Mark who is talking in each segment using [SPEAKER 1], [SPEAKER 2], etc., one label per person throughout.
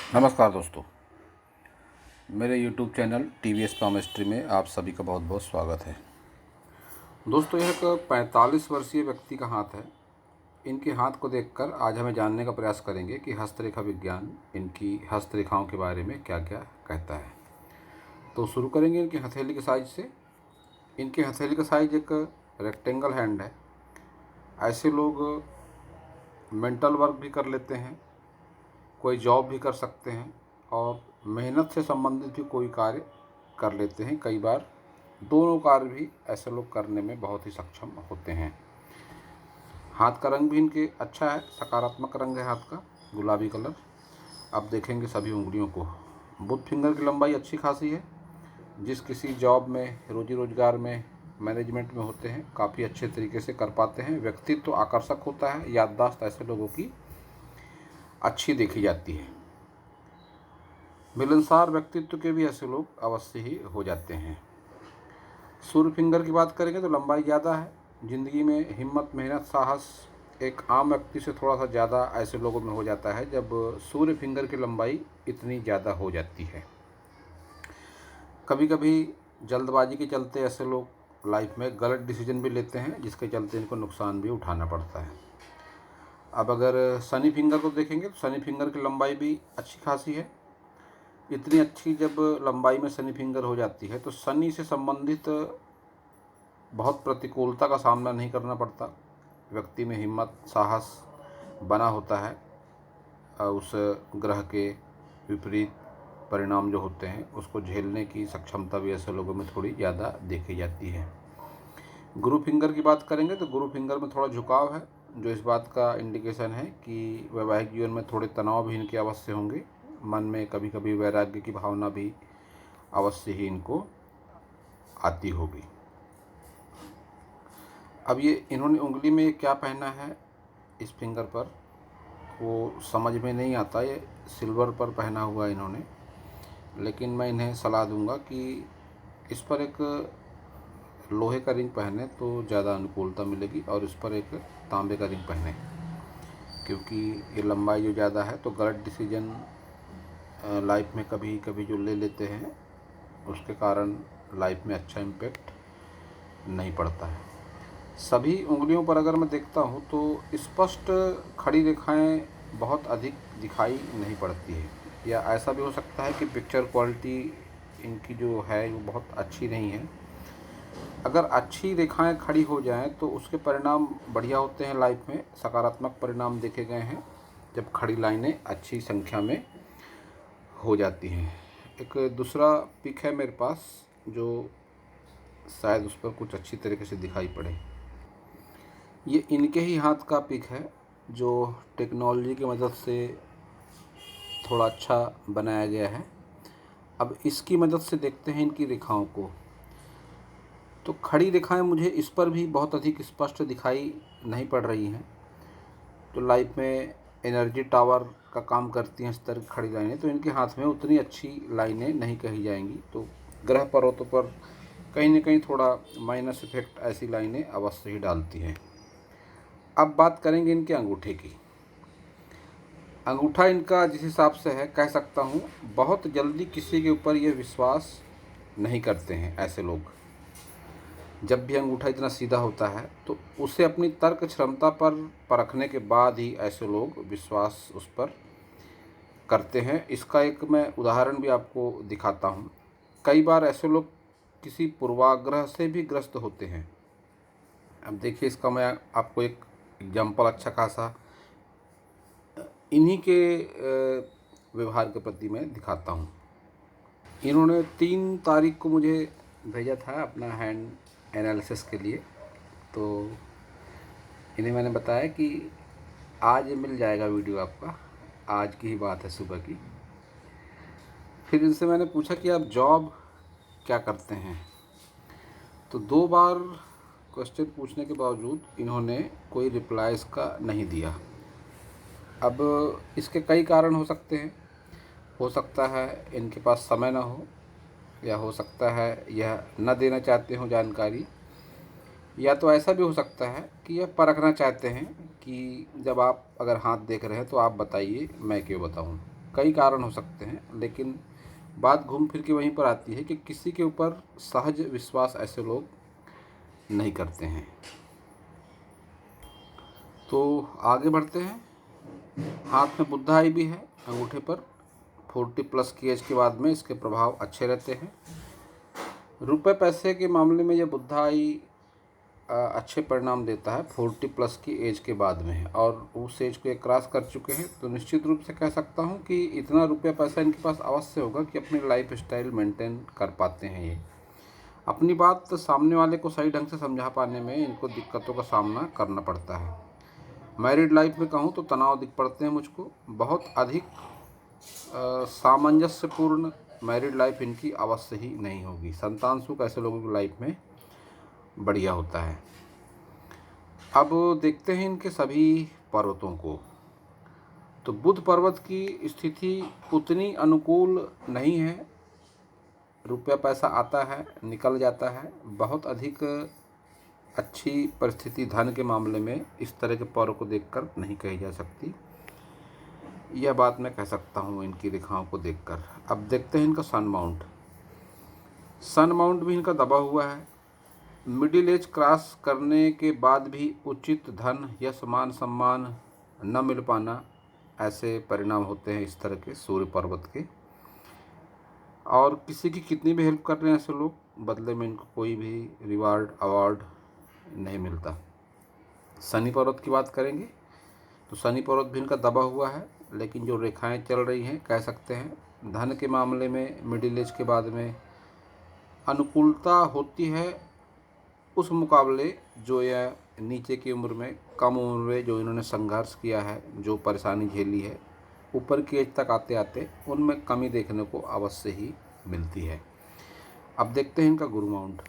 [SPEAKER 1] नमस्कार दोस्तों, मेरे YouTube चैनल TVS पामिस्ट्री में आप सभी का बहुत बहुत स्वागत है। दोस्तों, यह एक 45 वर्षीय व्यक्ति का हाथ है। इनके हाथ को देखकर आज हमें जानने का प्रयास करेंगे कि हस्तरेखा विज्ञान इनकी हस्तरेखाओं के बारे में क्या क्या कहता है। तो शुरू करेंगे इनकी हथेली के साइज से। इनकी हथेली का साइज एक रेक्टेंगल हैंड है। ऐसे लोग मेंटल वर्क भी कर लेते हैं, कोई जॉब भी कर सकते हैं और मेहनत से संबंधित भी कोई कार्य कर लेते हैं। कई बार दोनों कार्य भी ऐसे लोग करने में बहुत ही सक्षम होते हैं। हाथ का रंग भी इनके अच्छा है, सकारात्मक रंग है हाथ का, गुलाबी कलर। अब देखेंगे सभी उंगलियों को। बुध फिंगर की लंबाई अच्छी खासी है। जिस किसी जॉब में, रोजी रोजगार में, मैनेजमेंट में होते हैं, काफ़ी अच्छे तरीके से कर पाते हैं। व्यक्तित्व तो आकर्षक होता है। याददाश्त ऐसे लोगों की अच्छी देखी जाती है। मिलनसार व्यक्तित्व के भी ऐसे लोग अवश्य ही हो जाते हैं। सूर्य फिंगर की बात करेंगे तो लंबाई ज़्यादा है। ज़िंदगी में हिम्मत, मेहनत, साहस एक आम व्यक्ति से थोड़ा सा ज़्यादा ऐसे लोगों में हो जाता है जब सूर्य फिंगर की लंबाई इतनी ज़्यादा हो जाती है। कभी कभी जल्दबाजी के चलते ऐसे लोग लाइफ में गलत डिसीजन भी लेते हैं, जिसके चलते इनको नुकसान भी उठाना पड़ता है। अब अगर शनि फिंगर को देखेंगे तो शनि फिंगर की लंबाई भी अच्छी खासी है। इतनी अच्छी जब लंबाई में शनि फिंगर हो जाती है तो शनि से संबंधित बहुत प्रतिकूलता का सामना नहीं करना पड़ता। व्यक्ति में हिम्मत, साहस बना होता है। उस ग्रह के विपरीत परिणाम जो होते हैं उसको झेलने की सक्षमता भी ऐसे लोगों में थोड़ी ज़्यादा देखी जाती है। गुरु फिंगर की बात करेंगे तो गुरु फिंगर में थोड़ा झुकाव है, जो इस बात का इंडिकेशन है कि वैवाहिक जीवन में थोड़े तनाव भी इनके अवश्य होंगे। मन में कभी कभी वैराग्य की भावना भी अवश्य ही इनको आती होगी। अब ये इन्होंने उंगली में क्या पहना है इस फिंगर पर, वो समझ में नहीं आता। ये सिल्वर पर पहना हुआ है इन्होंने, लेकिन मैं इन्हें सलाह दूंगा कि इस पर एक लोहे का रिंग पहने तो ज़्यादा अनुकूलता मिलेगी, और इस पर एक तांबे का रिंग पहने, क्योंकि ये लंबाई जो ज़्यादा है तो गलत डिसीजन लाइफ में कभी कभी जो ले लेते हैं उसके कारण लाइफ में अच्छा इम्पैक्ट नहीं पड़ता है। सभी उंगलियों पर अगर मैं देखता हूँ तो स्पष्ट खड़ी रेखाएं बहुत अधिक दिखाई नहीं पड़ती है, या ऐसा भी हो सकता है कि पिक्चर क्वालिटी इनकी जो है वो बहुत अच्छी नहीं है। अगर अच्छी रेखाएं खड़ी हो जाएं तो उसके परिणाम बढ़िया होते हैं। लाइफ में सकारात्मक परिणाम देखे गए हैं जब खड़ी लाइनें अच्छी संख्या में हो जाती हैं। एक दूसरा पिक है मेरे पास जो शायद उस पर कुछ अच्छी तरीके से दिखाई पड़े। ये इनके ही हाथ का पिक है जो टेक्नोलॉजी की मदद से थोड़ा अच्छा बनाया गया है। अब इसकी मदद से देखते हैं इनकी रेखाओं को। तो खड़ी रेखाएं मुझे इस पर भी बहुत अधिक स्पष्ट दिखाई नहीं पड़ रही हैं। तो लाइफ में एनर्जी टावर का काम करती हैं इस तरह की खड़ी लाइनें, तो इनके हाथ में उतनी अच्छी लाइनें नहीं कही जाएंगी। तो ग्रह पर्वतों पर कहीं ना कहीं थोड़ा माइनस इफेक्ट ऐसी लाइनें अवश्य ही डालती हैं। अब बात करेंगे इनके अंगूठे की। अंगूठा इनका जिस हिसाब से है, कह सकता हूँ बहुत जल्दी किसी के ऊपर ये विश्वास नहीं करते हैं ऐसे लोग। जब भी अंगूठा इतना सीधा होता है तो उसे अपनी तर्क क्षमता पर परखने के बाद ही ऐसे लोग विश्वास उस पर करते हैं। इसका एक मैं उदाहरण भी आपको दिखाता हूँ। कई बार ऐसे लोग किसी पूर्वाग्रह से भी ग्रस्त होते हैं। अब देखिए, इसका मैं आपको एक एग्जाम्पल अच्छा खासा इन्हीं के व्यवहार के प्रति मैं दिखाता हूँ। इन्होंने 3 तारीख को मुझे भेजा था अपना हैंड एनालिसिस के लिए। तो इन्हें मैंने बताया कि आज मिल जाएगा वीडियो आपका, आज की ही बात है, सुबह की। फिर इनसे मैंने पूछा कि आप जॉब क्या करते हैं। तो 2 बार क्वेश्चन पूछने के बावजूद इन्होंने कोई रिप्लाई इसका नहीं दिया। अब इसके कई कारण हो सकते हैं। हो सकता है इनके पास समय ना हो, या हो सकता है यह न देना चाहते हो जानकारी, या तो ऐसा भी हो सकता है कि यह परखना चाहते हैं कि जब आप अगर हाथ देख रहे हैं तो आप बताइए, मैं क्यों बताऊं। कई कारण हो सकते हैं, लेकिन बात घूम फिर के वहीं पर आती है कि किसी के ऊपर सहज विश्वास ऐसे लोग नहीं करते हैं। तो आगे बढ़ते हैं। हाथ में बुद्ध आई भी है अंगूठे पर। 40+ की एज के बाद में इसके प्रभाव अच्छे रहते हैं। रुपए पैसे के मामले में यह बुद्ध आई अच्छे परिणाम देता है 40+ की एज के बाद में, और उस एज को ये क्रॉस कर चुके हैं, तो निश्चित रूप से कह सकता हूँ कि इतना रुपया पैसा इनके पास अवश्य होगा कि अपनी लाइफ स्टाइल मेंटेन कर पाते हैं। ये अपनी बात सामने वाले को सही ढंग से समझा पाने में इनको दिक्कतों का सामना करना पड़ता है। मैरिड लाइफ में कहूँ तो तनाव दिख पड़ते हैं मुझको। बहुत अधिक सामंजस्यपूर्ण मैरिड लाइफ इनकी अवश्य ही नहीं होगी। संतान सुख ऐसे लोगों की लाइफ में बढ़िया होता है। अब देखते हैं इनके सभी पर्वतों को। तो बुध पर्वत की स्थिति उतनी अनुकूल नहीं है। रुपया पैसा आता है, निकल जाता है। बहुत अधिक अच्छी परिस्थिति धन के मामले में इस तरह के पर्व को देखकर नहीं कही जा सकती। यह बात मैं कह सकता हूँ इनकी रेखाओं को देखकर। अब देखते हैं इनका सन माउंट। सन माउंट भी इनका दबा हुआ है। मिडिल एज क्रॉस करने के बाद भी उचित धन, यश, मान, सम्मान न मिल पाना, ऐसे परिणाम होते हैं इस तरह के सूर्य पर्वत के। और किसी की कितनी भी हेल्प कर रहे हैं ऐसे लोग, बदले में इनको कोई भी रिवार्ड अवार्ड नहीं मिलता। शनि पर्वत की बात करेंगे तो शनि पर्वत भी इनका दबा हुआ है, लेकिन जो रेखाएं चल रही हैं कह सकते हैं धन के मामले में मिडिल एज के बाद में अनुकूलता होती है उस मुकाबले जो यह नीचे की उम्र में, कम उम्र में जो इन्होंने संघर्ष किया है, जो परेशानी झेली है, ऊपर की एज तक आते आते उनमें कमी देखने को अवश्य ही मिलती है। अब देखते हैं इनका गुरु माउंट।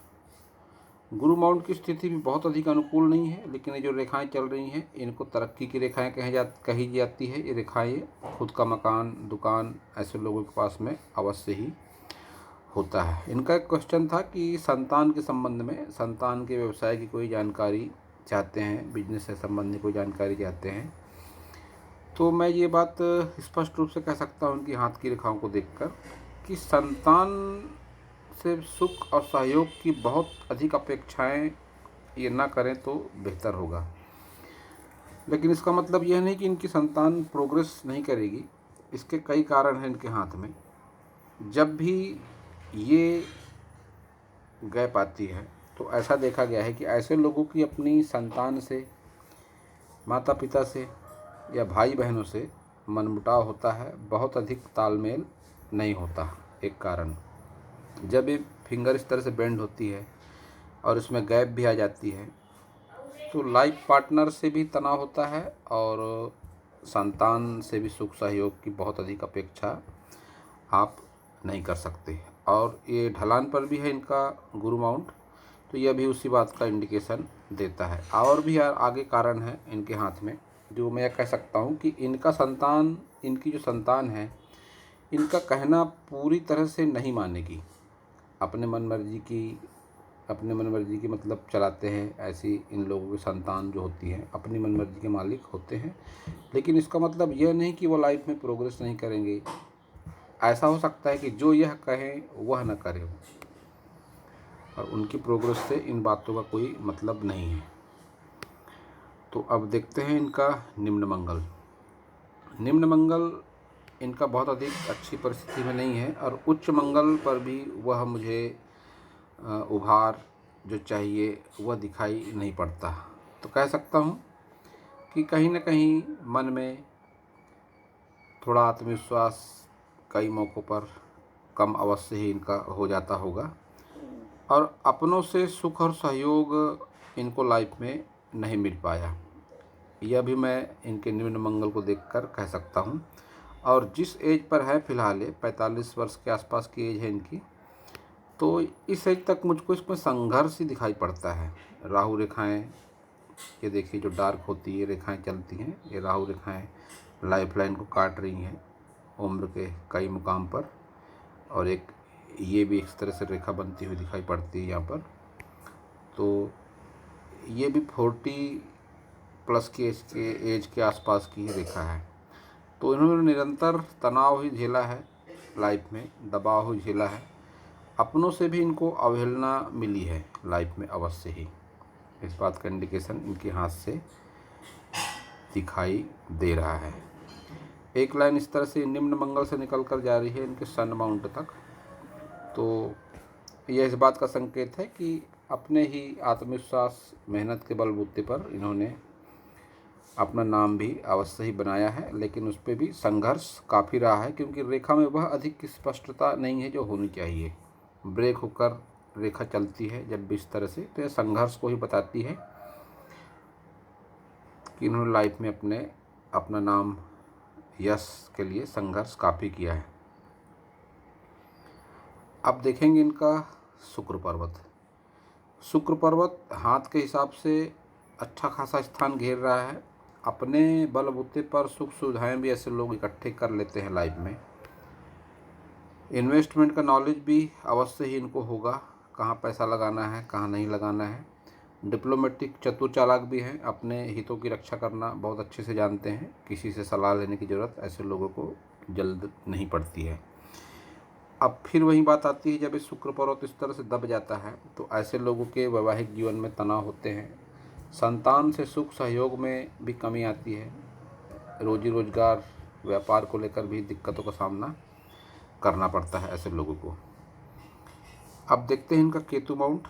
[SPEAKER 1] गुरु माउंट की स्थिति भी बहुत अधिक अनुकूल नहीं है, लेकिन ये जो रेखाएं चल रही हैं इनको तरक्की की रेखाएं कही जाती है। ये रेखाएं खुद का मकान, दुकान ऐसे लोगों के पास में अवश्य ही होता है। इनका एक क्वेश्चन था कि संतान के संबंध में, संतान के व्यवसाय की कोई जानकारी चाहते हैं, बिजनेस से संबंधित कोई जानकारी चाहते हैं, तो मैं ये बात स्पष्ट रूप से कह सकता हूँ उनकी हाथ की रेखाओं को देखकर कि संतान से सुख और सहयोग की बहुत अधिक अपेक्षाएं ये ना करें तो बेहतर होगा। लेकिन इसका मतलब यह नहीं कि इनकी संतान प्रोग्रेस नहीं करेगी। इसके कई कारण हैं इनके हाथ में। जब भी ये गैप आती है तो ऐसा देखा गया है कि ऐसे लोगों की अपनी संतान से, माता पिता से या भाई बहनों से मनमुटाव होता है, बहुत अधिक तालमेल नहीं होता। एक कारण, जब ये फिंगर इस तरह से बेंड होती है और इसमें गैप भी आ जाती है तो लाइफ पार्टनर से भी तनाव होता है और संतान से भी सुख सहयोग की बहुत अधिक अपेक्षा आप नहीं कर सकते। और ये ढलान पर भी है इनका गुरु माउंट, तो यह भी उसी बात का इंडिकेशन देता है। और भी आगे कारण है इनके हाथ में, जो मैं कह सकता हूँ कि इनका संतान, इनकी जो संतान है, इनका कहना पूरी तरह से नहीं मानेगी। अपने मन मर्जी की मतलब चलाते हैं। ऐसी इन लोगों की संतान जो होती है अपनी मन मर्जी के मालिक होते हैं। लेकिन इसका मतलब यह नहीं कि वो लाइफ में प्रोग्रेस नहीं करेंगे। ऐसा हो सकता है कि जो यह कहें वह न करें, और उनकी प्रोग्रेस से इन बातों का कोई मतलब नहीं है। तो अब देखते हैं इनका निम्न मंगल। निम्न मंगल इनका बहुत अधिक अच्छी परिस्थिति में नहीं है, और उच्च मंगल पर भी वह मुझे उभार जो चाहिए वह दिखाई नहीं पड़ता। तो कह सकता हूँ कि कहीं न कहीं मन में थोड़ा आत्मविश्वास कई मौक़ों पर कम अवश्य ही इनका हो जाता होगा, और अपनों से सुख और सहयोग इनको लाइफ में नहीं मिल पाया। यह भी मैं इनके निम्न मंगल को देखकर कह सकता हूँ। और जिस एज पर है फ़िलहाल 45 वर्ष के आसपास की एज है इनकी, तो इस एज तक मुझको इसमें संघर्ष ही दिखाई पड़ता है। राहु रेखाएं, ये देखिए जो डार्क होती है रेखाएं चलती हैं, ये राहु रेखाएं लाइफ लाइन को काट रही हैं उम्र के कई मुकाम पर। और एक ये भी इस तरह से रेखा बनती हुई दिखाई पड़ती है यहाँ पर। तो ये भी 40+ की एज के आसपास की ही रेखा है। तो इन्होंने निरंतर तनाव ही झेला है लाइफ में, दबाव ही झेला है। अपनों से भी इनको अवहेलना मिली है लाइफ में अवश्य ही। इस बात का इंडिकेशन इनके हाथ से दिखाई दे रहा है। एक लाइन इस तरह से निम्न मंगल से निकल कर जा रही है इनके सन माउंट तक, तो यह इस बात का संकेत है कि अपने ही आत्मविश्वास, मेहनत के बलबूते पर इन्होंने अपना नाम भी अवश्य ही बनाया है, लेकिन उस पर भी संघर्ष काफ़ी रहा है, क्योंकि रेखा में वह अधिक स्पष्टता नहीं है जो होनी चाहिए। ब्रेक होकर रेखा चलती है जब भी इस तरह से, तो यह संघर्ष को ही बताती है कि इन्होंने लाइफ में अपना नाम, यश के लिए संघर्ष काफ़ी किया है। अब देखेंगे इनका शुक्र पर्वत। शुक्र पर्वत हाथ के हिसाब से अच्छा खासा स्थान घेर रहा है। अपने बलबूते पर सुख सुविधाएं भी ऐसे लोग इकट्ठे कर लेते हैं लाइफ में। इन्वेस्टमेंट का नॉलेज भी अवश्य ही इनको होगा, कहाँ पैसा लगाना है, कहाँ नहीं लगाना है। डिप्लोमेटिक चतुर चालाक भी हैं, अपने हितों की रक्षा करना बहुत अच्छे से जानते हैं। किसी से सलाह लेने की ज़रूरत ऐसे लोगों को जल्द नहीं पड़ती है। अब फिर वही बात आती है, जब इस शुक्र पर्वत इस तरह से दब जाता है तो ऐसे लोगों के वैवाहिक जीवन में तनाव होते हैं। संतान से सुख सहयोग में भी कमी आती है। रोजी रोजगार, व्यापार को लेकर भी दिक्कतों का सामना करना पड़ता है ऐसे लोगों को। अब देखते हैं इनका केतु माउंट।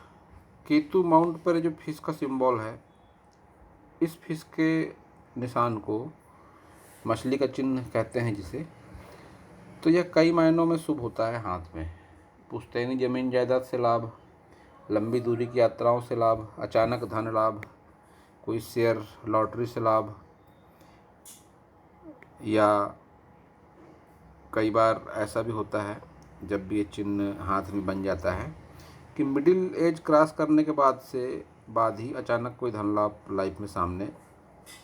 [SPEAKER 1] केतु माउंट पर जो फिश का सिंबल है, इस फिश के निशान को मछली का चिन्ह कहते हैं जिसे, तो यह कई मायनों में शुभ होता है हाथ में। पुश्तैनी जमीन जायदाद से लाभ, लंबी दूरी की यात्राओं से लाभ, अचानक धन लाभ, कोई शेयर लॉटरी से लाभ, या कई बार ऐसा भी होता है जब भी ये चिन्ह हाथ में बन जाता है कि मिडिल एज क्रॉस करने के बाद ही अचानक कोई धन लाभ लाइफ में सामने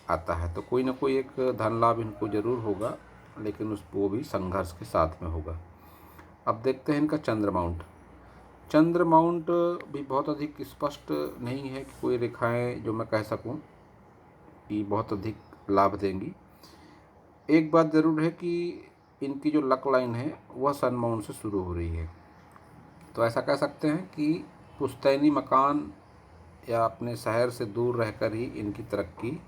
[SPEAKER 1] आता है। तो कोई ना कोई एक धन लाभ इनको ज़रूर होगा, लेकिन वो भी संघर्ष के साथ में होगा। अब देखते हैं इनका चंद्र माउंट। चंद्र माउंट भी बहुत अधिक स्पष्ट नहीं है कि कोई रेखाएं जो मैं कह सकूं कि बहुत अधिक लाभ देंगी। एक बात ज़रूर है कि इनकी जो लक लाइन है वह सन माउंट से शुरू हो रही है। तो ऐसा कह सकते हैं कि पुश्तैनी मकान या अपने शहर से दूर रहकर ही इनकी तरक्की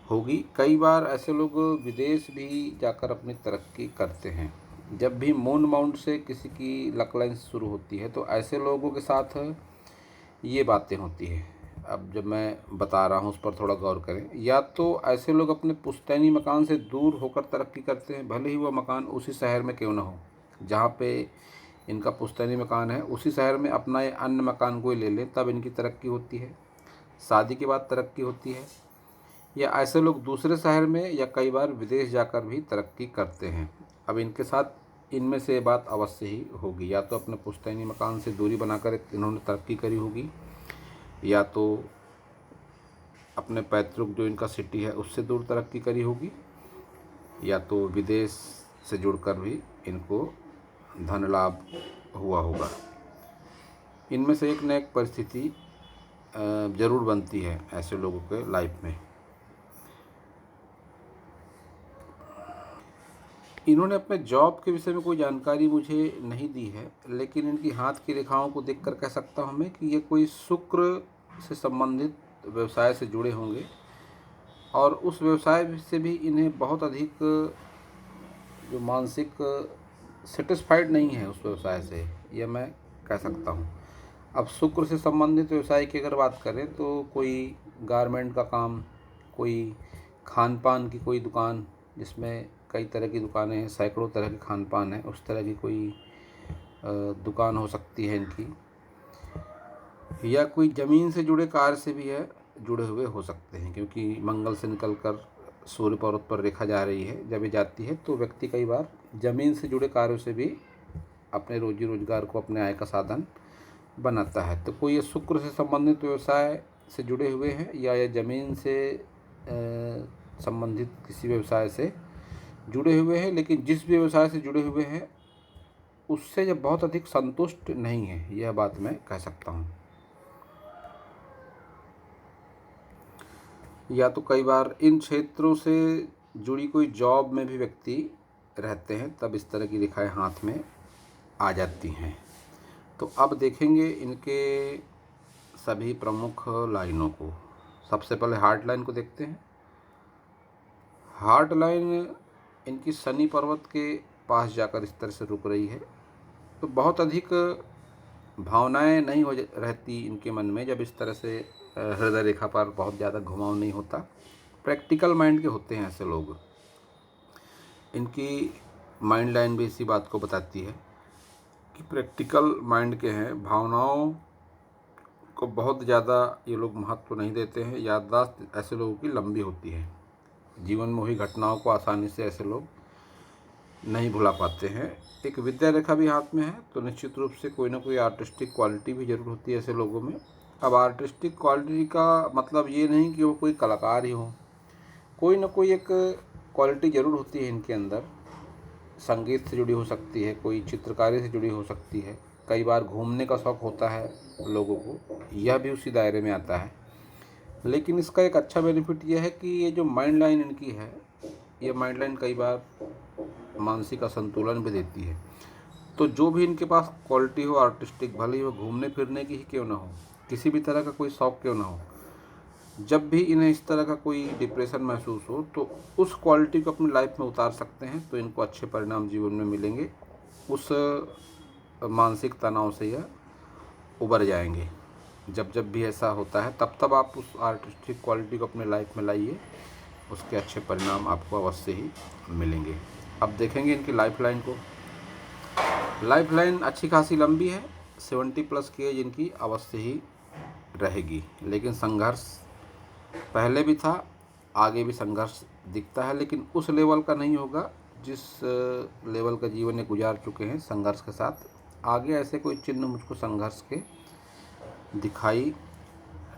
[SPEAKER 1] होगी। कई बार ऐसे लोग विदेश भी जाकर अपनी तरक्की करते हैं। जब भी मून माउंट से किसी की लक लाइन शुरू होती है तो ऐसे लोगों के साथ ये बातें होती हैं। अब जब मैं बता रहा हूँ उस पर थोड़ा गौर करें। या तो ऐसे लोग अपने पुश्तैनी मकान से दूर होकर तरक्की करते हैं, भले ही वह मकान उसी शहर में क्यों ना हो जहाँ पे इनका पुश्तैनी मकान है, उसी शहर में अपना ये अन्य मकान कोई ले लें, तब इनकी तरक्की होती है। शादी के बाद तरक्की होती है। या ऐसे लोग दूसरे शहर में या कई बार विदेश जाकर भी तरक्की करते हैं। अब इनके साथ इनमें से बात अवश्य ही होगी, या तो अपने पुश्तैनी मकान से दूरी बनाकर इन्होंने तरक्की करी होगी, या तो अपने पैतृक जो इनका सिटी है उससे दूर तरक्की करी होगी, या तो विदेश से जुड़कर भी इनको धन लाभ हुआ होगा। इनमें से एक न एक परिस्थिति ज़रूर बनती है ऐसे लोगों के लाइफ में। इन्होंने अपने जॉब के विषय में कोई जानकारी मुझे नहीं दी है, लेकिन इनकी हाथ की रेखाओं को देखकर कह सकता हूँ मैं कि ये कोई शुक्र से संबंधित व्यवसाय से जुड़े होंगे, और उस व्यवसाय से भी इन्हें बहुत अधिक जो मानसिक सेटिस्फाइड नहीं है उस व्यवसाय से, यह मैं कह सकता हूँ। अब शुक्र से संबंधित व्यवसाय की अगर बात करें तो कोई गारमेंट का काम, कोई खान पान की कोई दुकान जिसमें कई तरह की दुकानें हैं, सैकड़ों तरह के खान पान है, उस तरह की कोई दुकान हो सकती है इनकी। या कोई ज़मीन से जुड़े कार्य से भी है जुड़े हुए हो सकते हैं, क्योंकि मंगल से निकलकर सूर्य पर्वत पर रेखा जा रही है। जब ये जाती है तो व्यक्ति कई बार ज़मीन से जुड़े कार्यों से भी अपने रोजी रोजगार को, अपने आय का साधन बनाता है। तो कोई ये शुक्र से संबंधित व्यवसाय से जुड़े हुए हैं, या ये ज़मीन से संबंधित किसी व्यवसाय से जुड़े हुए हैं, लेकिन जिस भी व्यवसाय से जुड़े हुए हैं उससे जब बहुत अधिक संतुष्ट नहीं है, यह बात मैं कह सकता हूँ। या तो कई बार इन क्षेत्रों से जुड़ी कोई जॉब में भी व्यक्ति रहते हैं तब इस तरह की रेखाएं हाथ में आ जाती हैं। तो अब देखेंगे इनके सभी प्रमुख लाइनों को। सबसे पहले हार्ट लाइन को देखते हैं। हार्ट लाइन इनकी शनि पर्वत के पास जाकर इस तरह से रुक रही है। तो बहुत अधिक भावनाएं नहीं रहती इनके मन में जब इस तरह से हृदय रेखा पर बहुत ज़्यादा घुमाव नहीं होता। प्रैक्टिकल माइंड के होते हैं ऐसे लोग। इनकी माइंड लाइन भी इसी बात को बताती है कि प्रैक्टिकल माइंड के हैं। भावनाओं को बहुत ज़्यादा ये लोग महत्व नहीं देते हैं। याददाश्त ऐसे लोगों की लंबी होती है। जीवन में हुई घटनाओं को आसानी से ऐसे लोग नहीं भुला पाते हैं। एक विद्या रेखा भी हाथ में है तो निश्चित रूप से कोई ना कोई आर्टिस्टिक क्वालिटी भी ज़रूर होती है ऐसे लोगों में। अब आर्टिस्टिक क्वालिटी का मतलब ये नहीं कि वो कोई कलाकार ही हो, कोई ना कोई एक क्वालिटी ज़रूर होती है इनके अंदर। संगीत से जुड़ी हो सकती है, कोई चित्रकारी से जुड़ी हो सकती है, कई बार घूमने का शौक़ होता है लोगों को, यह भी उसी दायरे में आता है। लेकिन इसका एक अच्छा बेनिफिट यह है कि ये जो माइंड लाइन इनकी है, ये माइंड लाइन कई बार मानसिक असंतुलन भी देती है। तो जो भी इनके पास क्वालिटी हो आर्टिस्टिक, भले ही वो घूमने फिरने की ही क्यों ना हो, किसी भी तरह का कोई शौक़ क्यों ना हो, जब भी इन्हें इस तरह का कोई डिप्रेशन महसूस हो तो उस क्वालिटी को अपनी लाइफ में उतार सकते हैं तो इनको अच्छे परिणाम जीवन में मिलेंगे। उस मानसिक तनाव से यह उबर जाएंगे। जब जब भी ऐसा होता है तब तब आप उस आर्टिस्टिक क्वालिटी को अपने लाइफ में लाइए, उसके अच्छे परिणाम आपको अवश्य ही मिलेंगे। अब देखेंगे इनकी लाइफ लाइन को। लाइफ लाइन अच्छी खासी लंबी है, 70+ की एज इनकी अवश्य ही रहेगी। लेकिन संघर्ष पहले भी था, आगे भी संघर्ष दिखता है, लेकिन उस लेवल का नहीं होगा जिस लेवल का जीवन ये गुजार चुके हैं संघर्ष के साथ। आगे ऐसे कोई चिन्ह मुझको संघर्ष के दिखाई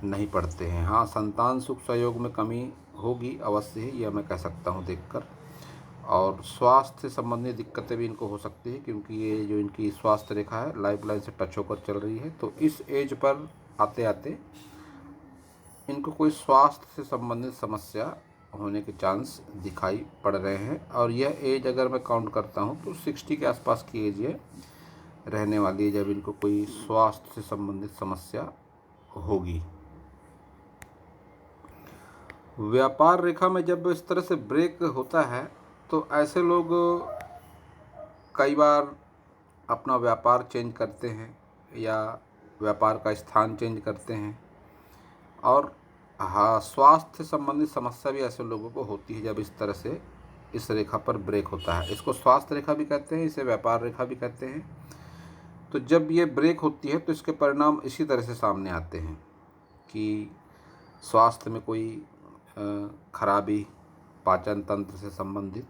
[SPEAKER 1] नहीं पड़ते हैं। हाँ, संतान सुख सहयोग में कमी होगी अवश्य ही, यह मैं कह सकता हूँ देखकर। और स्वास्थ्य से संबंधित दिक्कतें भी इनको हो सकती है क्योंकि ये जो इनकी स्वास्थ्य रेखा है लाइफ लाइन से टच होकर चल रही है। तो इस एज पर आते आते इनको कोई स्वास्थ्य से संबंधित समस्या होने के चांस दिखाई पड़ रहे हैं। और यह एज अगर मैं काउंट करता हूँ तो 60 के आसपास की एज ये रहने वाली है जब इनको कोई स्वास्थ्य से संबंधित समस्या होगी। व्यापार रेखा में जब इस तरह से ब्रेक होता है तो ऐसे लोग कई बार अपना व्यापार चेंज करते हैं या व्यापार का स्थान चेंज करते हैं। और हाँ, स्वास्थ्य संबंधित समस्या भी ऐसे लोगों को होती है जब इस तरह से इस रेखा पर ब्रेक होता है। इसको स्वास्थ्य रेखा भी कहते हैं, इसे व्यापार रेखा भी कहते हैं। तो जब ये ब्रेक होती है तो इसके परिणाम इसी तरह से सामने आते हैं कि स्वास्थ्य में कोई खराबी, पाचन तंत्र से संबंधित,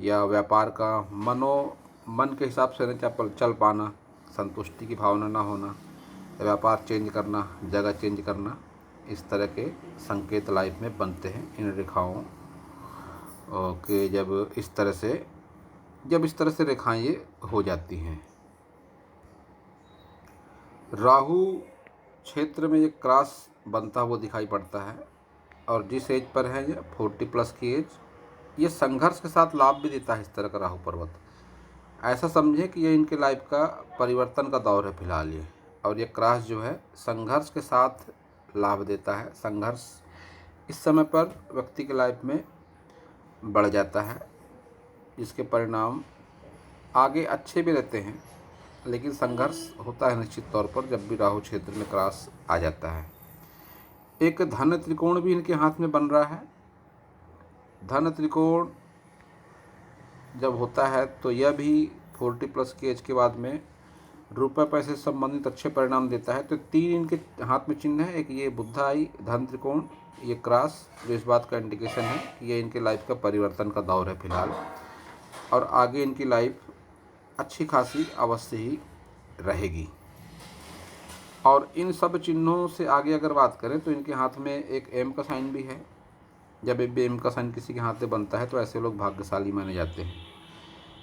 [SPEAKER 1] या व्यापार का मन के हिसाब से न चल पाना, संतुष्टि की भावना ना होना, व्यापार चेंज करना, जगह चेंज करना, इस तरह के संकेत लाइफ में बनते हैं इन रेखाओं के जब इस तरह से रेखाएं ये हो जाती हैं। राहु क्षेत्र में ये क्रॉस बनता हुआ दिखाई पड़ता है और जिस एज पर है ये 40+ की एज, ये संघर्ष के साथ लाभ भी देता है। इस तरह का राहु पर्वत ऐसा समझे कि ये इनके लाइफ का परिवर्तन का दौर है फिलहाल ये। और ये क्रॉस जो है संघर्ष के साथ लाभ देता है। संघर्ष इस समय पर व्यक्ति के लाइफ में बढ़ जाता है जिसके परिणाम आगे अच्छे भी रहते हैं, लेकिन संघर्ष होता है निश्चित तौर पर जब भी राहु क्षेत्र में क्रॉस आ जाता है। एक धन त्रिकोण भी इनके हाथ में बन रहा है। धन त्रिकोण जब होता है तो यह भी 40+ की एज के बाद में रुपये पैसे से संबंधित अच्छे परिणाम देता है। तो 3 इनके हाथ में चिन्ह है, एक ये बुद्धा आई, धन त्रिकोण, ये क्रॉस, जो इस बात का इंडिकेशन है कि ये इनके लाइफ का परिवर्तन का दौर है फिलहाल और आगे इनकी लाइफ अच्छी खासी अवश्य ही रहेगी। और इन सब चिन्हों से आगे अगर बात करें तो इनके हाथ में एक एम का साइन भी है। जब एक एम का साइन किसी के हाथ में बनता है तो ऐसे लोग भाग्यशाली माने जाते हैं।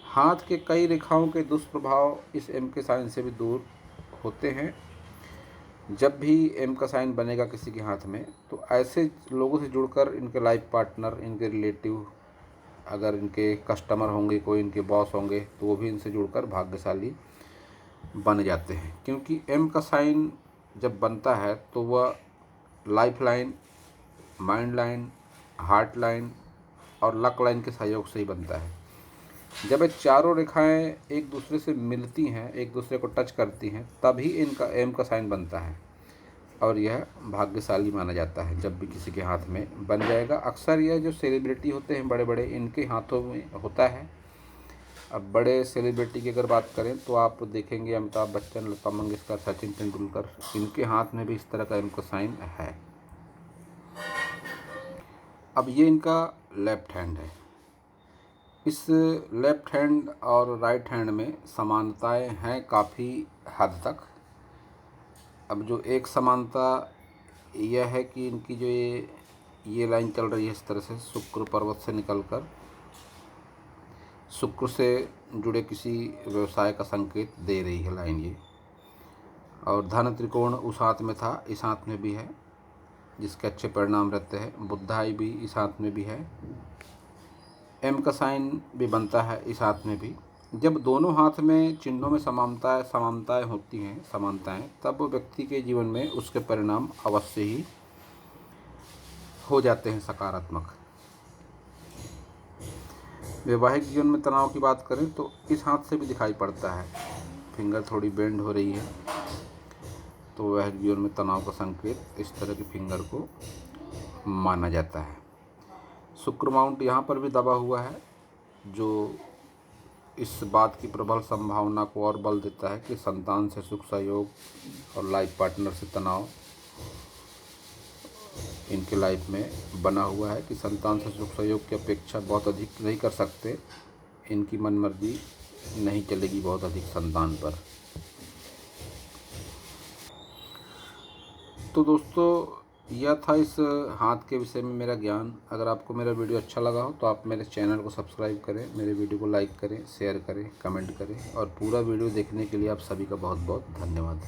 [SPEAKER 1] हाथ के कई रेखाओं के दुष्प्रभाव इस एम के साइन से भी दूर होते हैं। जब भी एम का साइन बनेगा किसी के हाथ में तो ऐसे लोगों से जुड़कर इनके लाइफ पार्टनर, इनके रिलेटिव अगर इनके कस्टमर होंगे, कोई इनके बॉस होंगे, तो वो भी इनसे जुड़कर भाग्यशाली बन जाते हैं। क्योंकि एम का साइन जब बनता है तो वह life line, mind line, heart line और लक लाइन के सहयोग से ही बनता है। जब ये चारों रेखाएं एक दूसरे से मिलती हैं, एक दूसरे को टच करती हैं, तभी इनका एम का साइन बनता है और यह भाग्यशाली माना जाता है। जब भी किसी के हाथ में बन जाएगा, अक्सर यह जो सेलिब्रिटी होते हैं बड़े बड़े, इनके हाथों में होता है। अब बड़े सेलिब्रिटी की अगर बात करें तो आप देखेंगे अमिताभ बच्चन, लता मंगेशकर, सचिन तेंदुलकर, इनके हाथ में भी इस तरह का एम का साइन है। अब ये इनका लेफ्ट हैंड है। इस लेफ्ट हैंड और राइट हैंड में समानताएं हैं काफ़ी हद तक। अब जो एक समानता यह है कि इनकी जो ये लाइन चल रही है इस तरह से, शुक्र पर्वत से निकलकर शुक्र से जुड़े किसी व्यवसाय का संकेत दे रही है लाइन ये। और धन त्रिकोण उस हाथ में था, इस हाथ में भी है, जिसके अच्छे परिणाम रहते हैं। बुधाई भी इस हाथ में भी है। एम का साइन भी बनता है इस हाथ में भी। जब दोनों हाथ में चिन्हों में समानताएं होती हैं, समानताएं, तब व्यक्ति के जीवन में उसके परिणाम अवश्य ही हो जाते हैं सकारात्मक। वैवाहिक जीवन में तनाव की बात करें तो इस हाथ से भी दिखाई पड़ता है, फिंगर थोड़ी बेंड हो रही है, तो वैवाहिक जीवन में तनाव का संकेत इस तरह की फिंगर को माना जाता है। शुक्र माउंट यहाँ पर भी दबा हुआ है, जो इस बात की प्रबल संभावना को और बल देता है कि संतान से सुख सहयोग और लाइफ पार्टनर से तनाव इनके लाइफ में बना हुआ है कि संतान से सुख सहयोग की अपेक्षा बहुत अधिक नहीं कर सकते, इनकी मनमर्जी नहीं चलेगी बहुत अधिक संतान पर। तो दोस्तों, यह था इस हाथ के विषय में मेरा ज्ञान। अगर आपको मेरा वीडियो अच्छा लगा हो तो आप मेरे चैनल को सब्सक्राइब करें, मेरे वीडियो को लाइक करें, शेयर करें, कमेंट करें और पूरा वीडियो देखने के लिए आप सभी का बहुत बहुत धन्यवाद।